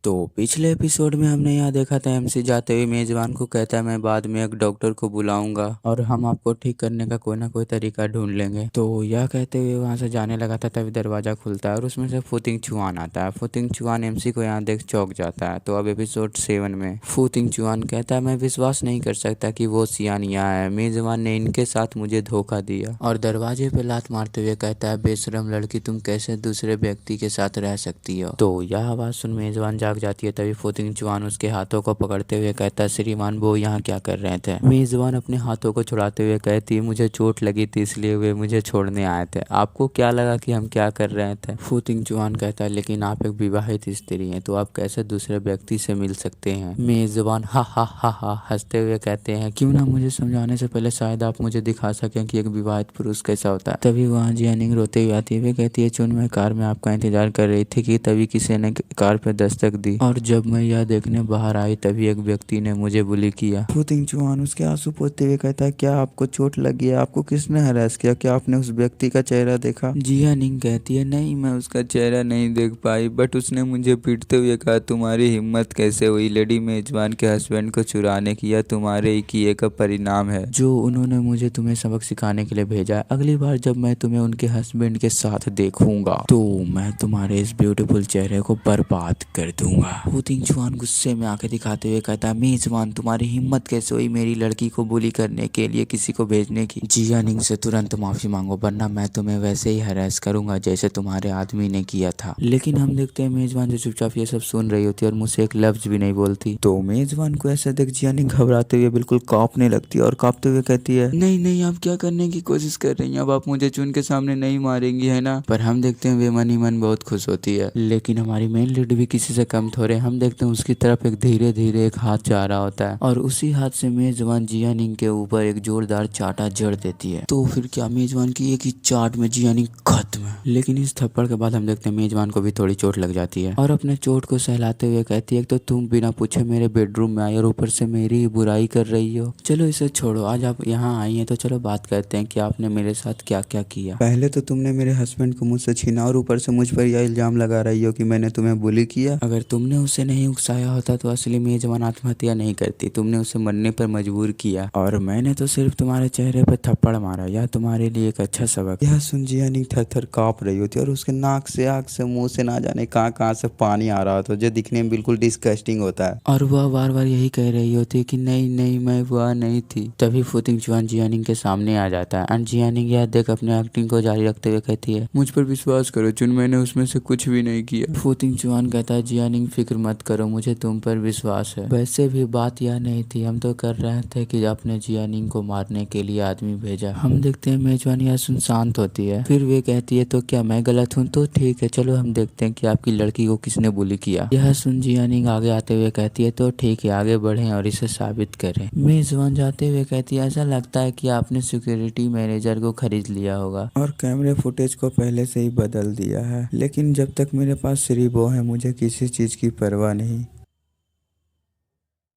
तो पिछले एपिसोड में हमने यहाँ देखा था एमसी जाते हुए मेजबान को कहता है मैं बाद में एक डॉक्टर को बुलाऊंगा और हम आपको ठीक करने का कोई ना कोई तरीका ढूंढ लेंगे। तो यह कहते हुए वहाँ से जाने लगा था तभी दरवाजा खुलता है और उसमें से फुतिंग चुआन आता है। फुतिंग चुआन एमसी को यहाँ देख चौंक जाता है। तो अब एपिसोड 7 में फुतिंग चुआन कहता है मैं विश्वास नहीं कर सकता कि वो सियान यहाँ है, मेजबान ने इनके साथ मुझे धोखा दिया। और दरवाजे पे लात मारते हुए कहता है बेशरम लड़की, तुम कैसे दूसरे व्यक्ति के साथ रह सकती हो। तो यह आवाज सुन मेजबान जाग जाती है। तभी फुतिंग चुआन उसके हाथों को पकड़ते हुए कहता है श्रीमान वो यहाँ क्या कर रहे थे। मेजबान अपने हाथों को छुड़ाते हुए कहती मुझे चोट लगी थी इसलिए वे मुझे छोड़ने आए थे, आपको क्या लगा कि हम क्या कर रहे थे। फुतिंग चुआन कहता है लेकिन आप एक विवाहित स्त्री हैं तो आप कैसे दूसरे व्यक्ति से मिल सकते हैं। मेजबान हा हा हा हा हंसते हुए कहते हैं क्यों ना मुझे समझाने से पहले शायद आप मुझे दिखा सकें कि एक विवाहित पुरुष कैसा होता है। तभी वहाँ जियानिंग रोते हुए आती है। वे कहती है चुन मैं कार में आपका इंतजार कर रही थी कि तभी किसी ने कार पे दस्तक दी और जब मैं यह देखने बाहर आई तभी एक व्यक्ति ने मुझे बुली किया। फुतिंग चुआन उसके आंसू पोंछते हुए कहता है क्या आपको चोट लगी है, आपको किसने हरास किया, क्या आपने उस व्यक्ति का चेहरा देखा। जियानिंग कहती है नहीं मैं उसका चेहरा नहीं देख पाई बट उसने मुझे पीटते हुए कहा तुम्हारी हिम्मत कैसे हुई लेडी मेजबान के हस्बैंड को चुराने की, यह तुम्हारे ही किए का परिणाम है जो उन्होंने मुझे तुम्हें सबक सिखाने के लिए भेजा है। अगली बार जब मैं तुम्हें उनके हस्बैंड के साथ देखूंगा तो मैं तुम्हारे इस ब्यूटीफुल चेहरे को बर्बाद कर दूंगा। फुतिंग चुआन गुस्से में आंखें दिखाते हुए कहता है मेजबान तुम्हारी हिम्मत कैसे हुई मेरी लड़की को बुली करने के लिए किसी को भेजने की। जियानिंग से तुरंत माफी मांगो वरना मैं तुम्हें वैसे ही हरास करूंगा जैसे तुम्हारे आदमी ने किया था। लेकिन हम देखते हैं मेजबान जो चुपचाप ये सब सुन रही होती है और मुझसे एक लफ्ज भी नहीं बोलती। तो मेजबान को ऐसे देख जियानिंग घबराते हुए बिल्कुल कांपने लगती है और कांपते हुए कहती है नहीं नहीं आप क्या करने की कोशिश कर रही हैं, अब आप मुझे चुन के सामने नहीं मारेंगी है ना। पर हम देखते हैं वे मन ही मन बहुत खुश होती है। लेकिन हमारी मेन लीड भी किसी से कम थोड़े। हम देखते हैं उसकी तरफ एक धीरे धीरे एक हाथ जा रहा होता है और उसी हाथ से मेजबान जियानिंग के ऊपर एक जोरदार चाटा जड़ देती है। तो फिर क्या मेजबान की एक ही चाट में जियानिंग खत्म। लेकिन इस थप्पड़ के बाद हम देखते हैं मेजबान को भी थोड़ी चोट लग जाती है और अपने चोट को सहलाते हुए कहती है तो तुम बिना पूछे मेरे बेडरूम में आई और ऊपर से मेरी ही बुराई कर रही हो। चलो इसे छोड़ो, आज आप यहाँ आई हैं तो चलो बात करते हैं कि आपने मेरे साथ क्या क्या किया। पहले तो तुमने मेरे हस्बैंड को मुझसे छीना और ऊपर से मुझ पर यह इल्जाम लगा रही हो कि मैंने तुम्हें बुली किया। अगर तुमने उसे नहीं उकसाया होता तो असली मेजबान आत्महत्या नहीं करती, तुमने उसे मरने पर मजबूर किया और मैंने तो सिर्फ तुम्हारे चेहरे पर थप्पड़ मारा। यह तुम्हारे लिए एक अच्छा सबक। यह सुन जियानिंग थर थर कांप रही होती और उसके नाक से आँख से मुंह से ना जाने कहाँ कहाँ से पानी आ रहा होता जो दिखने में बिल्कुल डिस्गस्टिंग होता है और वह बार बार यही कह रही होती है कि नहीं नहीं मैं वह नहीं थी। तभी फुतिंग चुआन जियानिंग के सामने आ जाता है एंड जियानिंग यह देख अपने एक्टिंग को जारी रखते हुए कहती है मुझ पर विश्वास करो चुन मैंने उसमें से कुछ भी नहीं किया। फुतिंग चुआन कहता है जियानिंग फिक्र मत करो मुझे तुम पर विश्वास है। वैसे भी बात यह नहीं थी, हम तो कर रहे थे कि अपने जियानिंग को मारने के लिए आदमी भेजा। हम देखते हैं मेजबान यह सुन शांत होती है। फिर वे कहती है तो क्या मैं गलत हूँ, तो ठीक है चलो हम देखते हैं कि आपकी लड़की को किसने बुली किया। यह सुन जियानिंग आगे आते हुए कहती है तो ठीक है आगे बढ़े और इसे साबित करें। मेजबान जाते हुए कहती है ऐसा लगता है कि आपने सिक्योरिटी मैनेजर को खरीद लिया होगा और कैमरे फुटेज को पहले से ही बदल दिया है, लेकिन जब तक मेरे पास श्री वो है मुझे किसी चीज की परवाह नहीं।